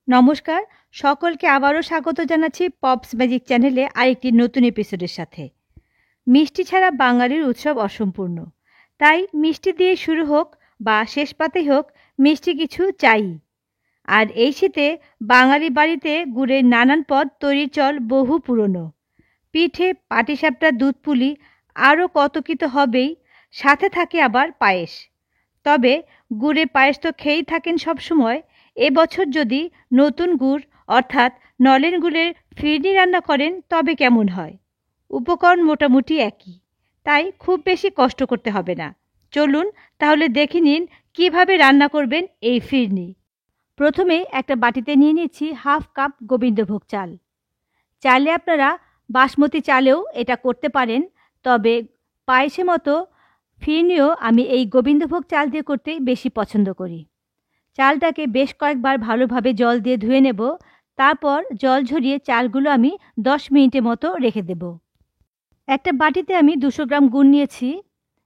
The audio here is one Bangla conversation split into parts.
নমস্কার, সকলকে আবারও স্বাগত জানাচ্ছি পপস ম্যাজিক চ্যানেলে আরেকটি নতুন এপিসোডের সাথে। মিষ্টি ছাড়া বাঙালির উৎসব অসম্পূর্ণ, তাই মিষ্টি দিয়ে শুরু হোক বা শেষ পাতেই হোক, মিষ্টি কিছু চাই। আর এই শীতে বাঙালি বাড়িতে গুড়ের নানান পদ তৈরির চল বহু পুরনো। পিঠে, পাটিসাপটা, দুধ পুলি, আরও কত কী তো হবেই, সাথে থাকে আবার পায়েস। তবে গুড়ের পায়েস তো খেয়েই থাকেন সবসময়। এবছর যদি নতুন গুড় অর্থাৎ নলেন গুড়ের ফিরনি রান্না করেন তবে কেমন হয়? উপকরণ মোটামুটি একই, তাই খুব বেশি কষ্ট করতে হবে না। চলুন তাহলে দেখে নিন কিভাবে রান্না করবেন এই ফিরনি। প্রথমে একটা বাটিতে নিয়ে নিচ্ছি হাফ কাপ গোবিন্দভোগ চাল। চাইলে আপনারা বাসমতি চালেও এটা করতে পারেন, তবে পায়েসের মতো ফিরনিও আমি এই গোবিন্দভোগ চাল দিয়ে করতে বেশি পছন্দ করি। চালটাকে বেশ কয়েকবার ভালোভাবে জল দিয়ে ধুয়ে নেব, তারপর জল ঝরিয়ে চালগুলো আমি 10 মিনিটের মতো রেখে দেব। একটা বাটিতে আমি 200 গ্রাম গুড় নিয়েছি।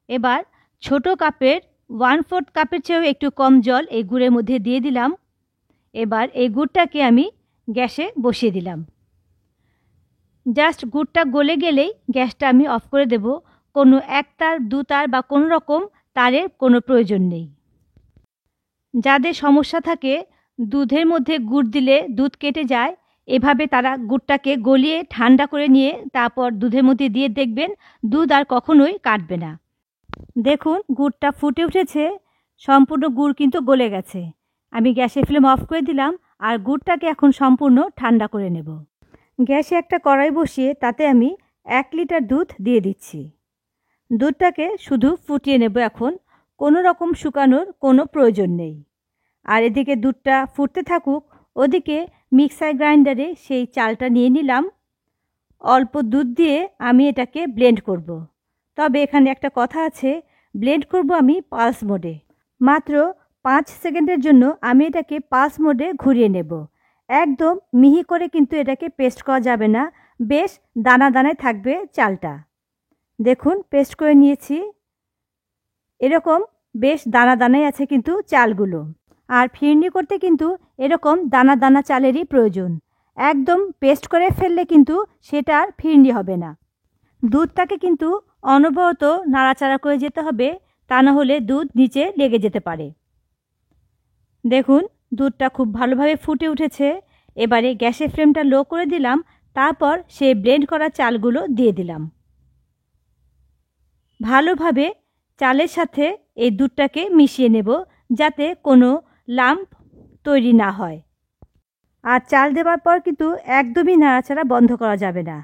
এবার ছোট কাপের 1/4 কাপের চেয়েও একটু কম জল এই গুড়ের মধ্যে দিয়ে দিলাম। এবার এই গুড়টাকে আমি গ্যাসে বসিয়ে দিলাম। জাস্ট গুড়টা গলে গেলেই গ্যাসটা আমি অফ করে দেব। কোনো এক তার, দু তার বা কোনো রকম তারের কোনো প্রয়োজন নেই। যাদের সমস্যা থাকে দুধের মধ্যে গুড় দিলে দুধ কেটে যায়, এভাবে তারা গুড়টাকে গলিয়ে ঠান্ডা করে নিয়ে তারপর দুধের মধ্যে দিয়ে দেখবেন দুধ আর কখনোই কাটবে না। দেখুন গুড়টা ফুটে উঠেছে, সম্পূর্ণ গুড় কিন্তু গলে গেছে। আমি গ্যাসের ফ্লেম অফ করে দিলাম আর গুড়টাকে এখন সম্পূর্ণ ঠান্ডা করে নেব। গ্যাসে একটা কড়াই বসিয়ে তাতে আমি 1 লিটার দুধ দিয়ে দিচ্ছি। দুধটাকে শুধু ফুটিয়ে নেব এখন, কোনো রকম শুকানোর কোনো প্রয়োজন নেই। আর এদিকে দুধটা ফুটতে থাকুক, ওদিকে মিক্সার গ্রাইন্ডারে সেই চালটা নিয়ে নিলাম। অল্প দুধ দিয়ে আমি এটাকে ব্লেন্ড করব। তবে এখানে একটা কথা আছে, ব্লেন্ড করব আমি পালস মোডে। মাত্র 5 সেকেন্ডের জন্য আমি এটাকে পালস মোডে ঘুরিয়ে নেব। একদম মিহি করে কিন্তু এটাকে পেস্ট করা যাবে না, বেশ দানা দানায় থাকবে চালটা। দেখুন পেস্ট করে নিয়েছি, এরকম বেশ দানা দানায় আছে কিন্তু চালগুলো। আর ফিরনি করতে কিন্তু এরকম দানা দানা চালেরই প্রয়োজন। একদম পেস্ট করে ফেললে কিন্তু সেটা আর ফিরনি হবে না। দুধটাকে কিন্তু অনবরত নাড়াচাড়া করে যেতে হবে, তা না হলে দুধ নিচে লেগে যেতে পারে। দেখুন দুধটা খুব ভালোভাবে ফুটে উঠেছে। এবারে গ্যাসের ফ্লেমটা লো করে দিলাম, তারপর সে ব্লেন্ড করা চালগুলো দিয়ে দিলাম। ভালোভাবে চালের সাথে এই দুধটাকে মিশিয়ে নেব, যাতে কোনো লাম্প তৈরি না হয়। আর চাল দেওয়ার পর কিন্তু একদমই নাড়াচাড়া বন্ধ করা যাবে না।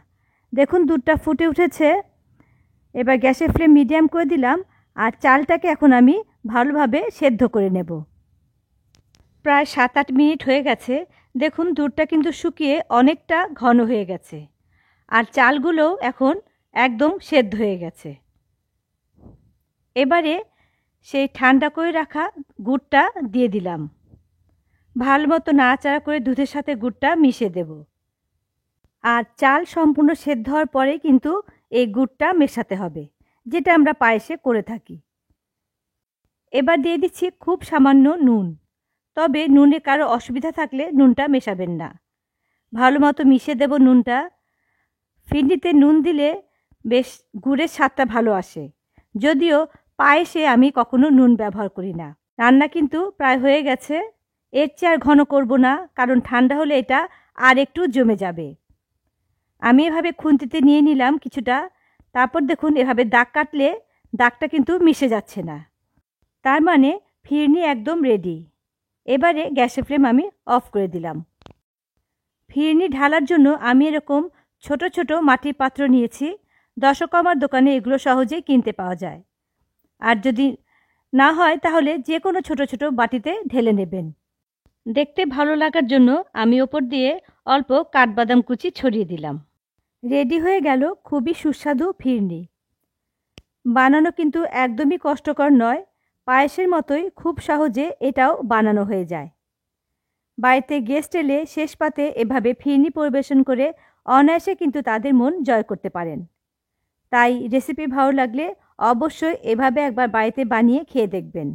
দেখুন দুধটা ফুটে উঠেছে। এবার গ্যাসের ফ্লেম মিডিয়াম করে দিলাম আর চালটাকে এখন আমি ভালোভাবে সেদ্ধ করে নেব। প্রায় 7-8 মিনিট হয়ে গেছে। দেখুন দুধটা কিন্তু শুকিয়ে অনেকটা ঘন হয়ে গেছে আর চালগুলোও এখন একদম সেদ্ধ হয়ে গেছে। এবারে সেই ঠান্ডা করে রাখা গুড়টা দিয়ে দিলাম। ভালো মতো নাড়াচাড়া করে দুধের সাথে গুড়টা মিশিয়ে দেব। আর চাল সম্পূর্ণ সেদ্ধ হওয়ার পরে কিন্তু এই গুড়টা মেশাতে হবে, যেটা আমরা পায়েসে করে থাকি। এবার দিয়ে দিচ্ছি খুব সামান্য নুন। তবে নুনে কারো অসুবিধা থাকলে নুনটা মেশাবেন না। ভালো মতো মিশিয়ে দেব নুনটা। ফিরনিতে নুন দিলে বেশ গুড়ের স্বাদটা ভালো আসে, যদিও পায়েসে আমি কখনো নুন ব্যবহার করি না। রান্না কিন্তু প্রায় হয়ে গেছে। এর চেয়ে আর ঘন করব না, কারণ ঠান্ডা হলে এটা আর একটু জমে যাবে। আমি এভাবে খুন্তিতে নিয়ে নিলাম কিছুটা, তারপর দেখুন এভাবে দাগ কাটলে দাগটা কিন্তু মিশে যাচ্ছে না, তার মানে ফিরনি একদম রেডি। এবারে গ্যাসের ফ্লেম আমি অফ করে দিলাম। ফিরনি ঢালার জন্য আমি এরকম ছোট ছোট মাটির পাত্র নিয়েছি। দশকর্মার দোকানে এগুলো সহজেই কিনতে পাওয়া যায়। আর যদি না হয় তাহলে যে কোনো ছোট ছোট বাটিতে ঢেলে নেবেন। দেখতে ভালো লাগার জন্য আমি ওপর দিয়ে অল্প কাঠবাদাম কুচি ছড়িয়ে দিলাম। রেডি হয়ে গেল খুবই সুস্বাদু ফিরনি। বানানো কিন্তু একদমই কষ্টকর নয়, পায়েসের মতোই খুব সহজে এটাও বানানো হয়ে যায়। বাড়িতে গেস্ট এলে শেষ পাতে এভাবে ফিরনি পরিবেশন করে অনায়াসে কিন্তু তাদের মন জয় করতে পারেন। তাই রেসিপি ভালো লাগলে অবশ্যই এভাবে একবার বাড়িতে বানিয়ে খেয়ে দেখবেন।